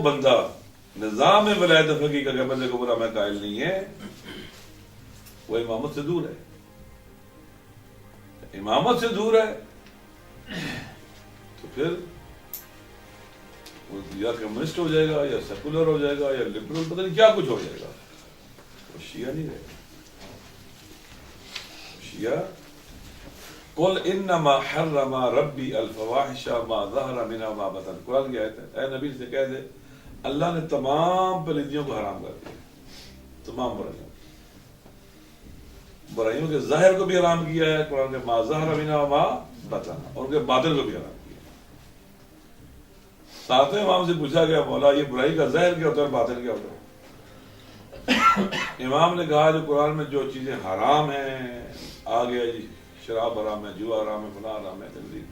بندہ نظام ولایت فقیہ کا بندے کو برا میں قائل نہیں ہے، وہ امامت سے دور ہے، امامت سے دور ہے، تو پھر وہ یا کمیونسٹ ہو جائے گا یا سیکولر ہو جائے گا یا لبرل، پتہ نہیں کیا کچھ ہو جائے گا، وہ شیعہ نہیں رہے گا۔ شیعہ قل انما حرم ربی الفواحش ما ظہر منها وما بطن، قرآن کی آیت ہے، اے نبی سے کہہ دے اللہ نے تمام پلیدیوں کو حرام کر دیا، تمام برائیوں کے ظاہر کو بھی حرام کیا ہے قرآن کے، ما ظہر منها وما بطن، اور ان کے باطن کو بھی حرام کیا۔ ساتویں امام سے پوچھا گیا مولا یہ برائی کا ظاہر کیا ہوتا ہے اور باطن کیا ہوتا ہے؟ امام نے کہا جو قرآن میں جو چیزیں حرام ہیں، آ گیا جی شراب حرام ہے، جوا حرام ہے، فلاں حرام ہے، تنظیم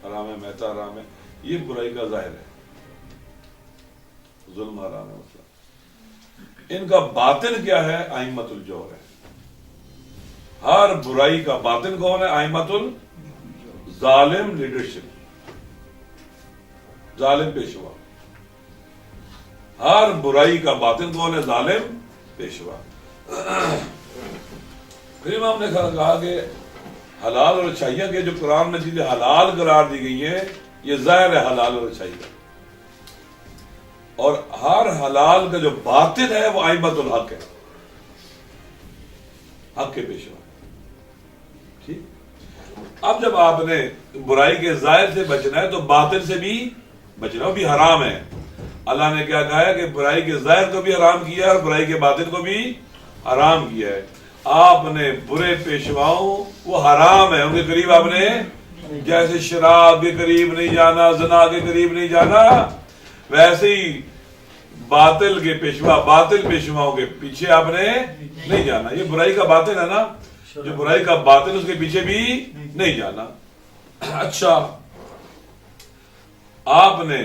حرام ہے، میتا حرام ہے، یہ برائی کا ظاہر ہے، ظلم حرام ہے مسئلہ۔ ان کا باطن کیا ہے؟ ائمۃ الجور ہے، ہر برائی کا باطن کون ہے؟ ائمۃ الظالم لیڈرشپ، ظالم پیشوا، ہر برائی کا باطن کون ہے؟ ظالم پیشوا۔ پھر امام نے کہا کہ حلال اور اچھائیاں کے جو قرآن میں چیزیں حلال قرار دی گئی ہیں یہ ظاہر ہے حلال اور اچھائی کا، اور ہر حلال کا جو باطن ہے وہ ائمۃ الحق ہے، حق کے پیشوا۔ ٹھیک، اب جب آپ نے برائی کے ظاہر سے بچنا ہے تو باطن سے بھی بچنا، وہ بھی حرام ہے۔ اللہ نے کیا کہا ہے کہ برائی کے ظاہر کو بھی حرام کیا ہے اور برائی کے باطن کو بھی حرام کیا ہے۔ آپ نے برے پیشواؤں وہ حرام ہے، ان کے قریب آپ نے جیسے شراب کے قریب نہیں جانا، زنا کے قریب نہیں جانا، ویسے ہی باطل کے پیشوا، باطل پیشواؤں کے پیچھے آپ نے نہیں جانا۔ یہ برائی کا باطن ہے نا، جو برائی کا باطن اس کے پیچھے بھی نہیں جانا۔ اچھا، آپ نے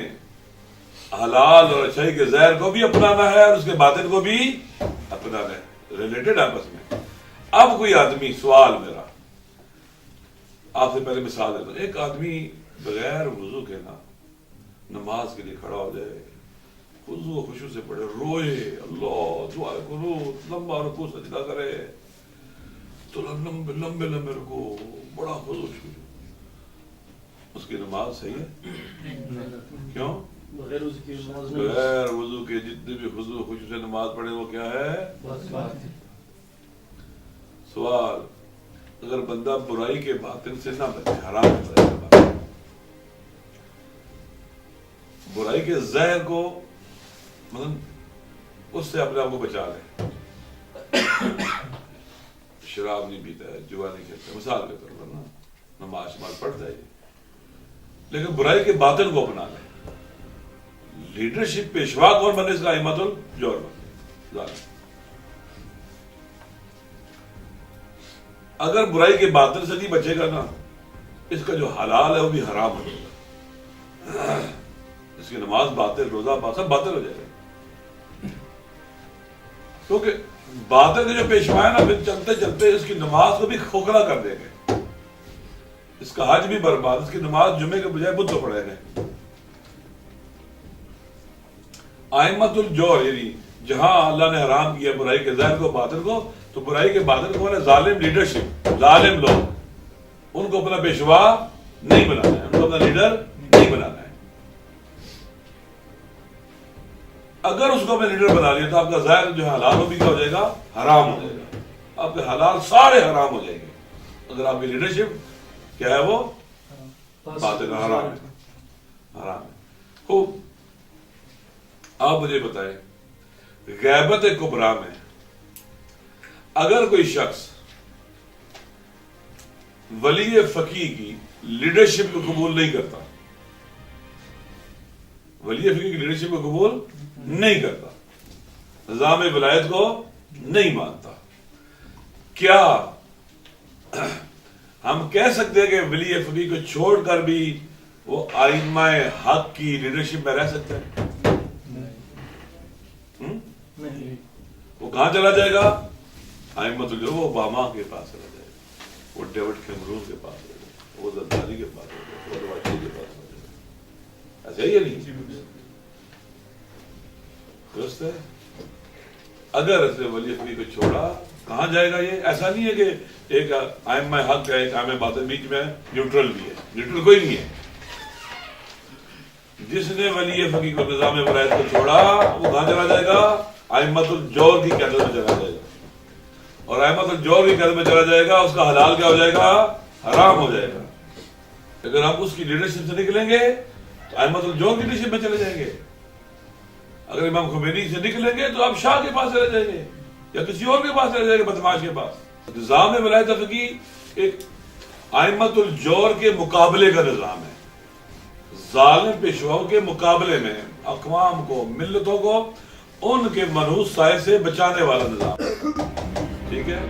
حلال اور اچھائی کے ظاہر کو بھی اپنانا ہے اور اس کے باطن کو بھی اپنانا ہے، ریلیٹڈ آپس میں۔ اب کوئی آدمی، سوال میرا آپ سے پہلے مثال دیتا ہوں، ایک آدمی بغیر وضو کے نا نماز کے لیے کھڑا ہو جائے، وضو و خشوع سے پڑھے، روئے، اللہ دعا کرو، لمبا رکوع سجدہ کرے، تو لمبے لمبے لمبے رکوع، بڑا خضوع، اس کی نماز صحیح ہے؟ کیوں؟ بغیر وضو کے جتنے بھی خضوع و خشوع سے نماز پڑھے وہ کیا ہے؟ سوال، اگر بندہ برائی کے باطن سے نہ بچے، حرام ہے برائی کا باطن، برائی کے ظاہر کو مطلب اس سے اپنے آپ کو بچا لے، شراب نہیں پیتا ہے، جوا نہیں کھیلتا، مثال کے طور پر نا، نماز پڑھتا ہے، لیکن برائی کے باطن کو اپنا لے، لیڈرشپ پیشوا کون بنے؟ اس کا ائمۃ الجور بنے۔ اگر برائی کے باطن سے نہیں بچے گا نا، اس کا جو حلال ہے وہ بھی حرام ہو جائے گا، اس کی نماز باطل، روزہ سب باطل ہو جائے گا، کیونکہ باطل کے جو پیشوا ہے نا پھر چلتے چلتے اس کی نماز کو بھی کھوکھلا کر دیں گے، اس کا حج بھی برباد، اس کی نماز جمعے کے بجائے بدھ کو پڑھیں گے۔ ائمۃ الجور یعنی جہاں اللہ نے حرام کیا برائی کے ظاہر کو، باطن کو، تو برائی کے باطن کو ہے ظالم لیڈرشپ، ظالم لوگ، ان کو اپنا پیشوا نہیں بنانا ہے، ان کو اپنا لیڈر نہیں بنانا ہے۔ اگر اس کو اپنا لیڈر بنا لیا تو آپ کا ظاہر جو حلال وہ بھی کیا ہو جائے گا؟ حرام ہو جائے گا، آپ کے حلال سارے حرام ہو جائیں گے اگر آپ کی لیڈرشپ کیا ہے؟ وہ باطن حرام ہے، حرام ہے۔ خوب، آپ مجھے بتائیں غیبت کبریٰ میں اگر کوئی شخص ولی فقیہ کی لیڈرشپ کو قبول نہیں کرتا، ولی فقیہ کی لیڈرشپ کو قبول نہیں کرتا، نظام ولایت کو نہیں مانتا، کیا ہم کہہ سکتے ہیں کہ ولی فقیہ کو چھوڑ کر بھی وہ ائمہ حق کی لیڈرشپ میں رہ سکتے ہیں؟ وہ کہاں چلا جائے گا؟ ائمۃ الجور، وہ اوباما کے پاس چلا جائے گا، وہ ڈیوڈ کیمرون کے پاس چلا جائے گا، وہ زرداری کے پاس چلا جائے گا، وہ روایتی کے پاس چلا جائے گا، ایسا ہی ہے نہیں؟ درست ہے. اگر اس نے ولی فقی کو چھوڑا کہاں جائے گا؟ یہ ایسا نہیں ہے کہ ایک ائمہ حق ہے ایک ائمہ باطل، بیچ میں نیوٹرل بھی ہے. نیوٹرل کوئی نہیں ہے. جس نے ولی فقی کو نظام ولایت کو چھوڑا وہ کہاں چلا جائے گا؟ ائمۃ الجور کی قیادت میں چلا جائے گا. اور ائمۃ الجور کی قیادت میں چلا جائے گا، اس کا حلال کیا ہو جائے گا؟ حرام ہو جائے گا. اگر ہم اس کی لیڈرشپ سے نکلیں گے تو ائمۃ الجور کی لیڈرشپ میں چلے جائیں گے. اگر امام خمینی سے نکلیں گے تو آپ شاہ کے پاس چلے جائیں گے یا کسی اور کے پاس چلے جائیں گے، بدماش کے پاس. نظام ولایت فقی ایک ائمۃ الجور کے مقابلے کا نظام ہے. ظالم پیشواؤں کے مقابلے میں اقوام کو، ملتوں کو ان کے منحوس سائے سے بچانے والا نظام. ٹھیک ہے.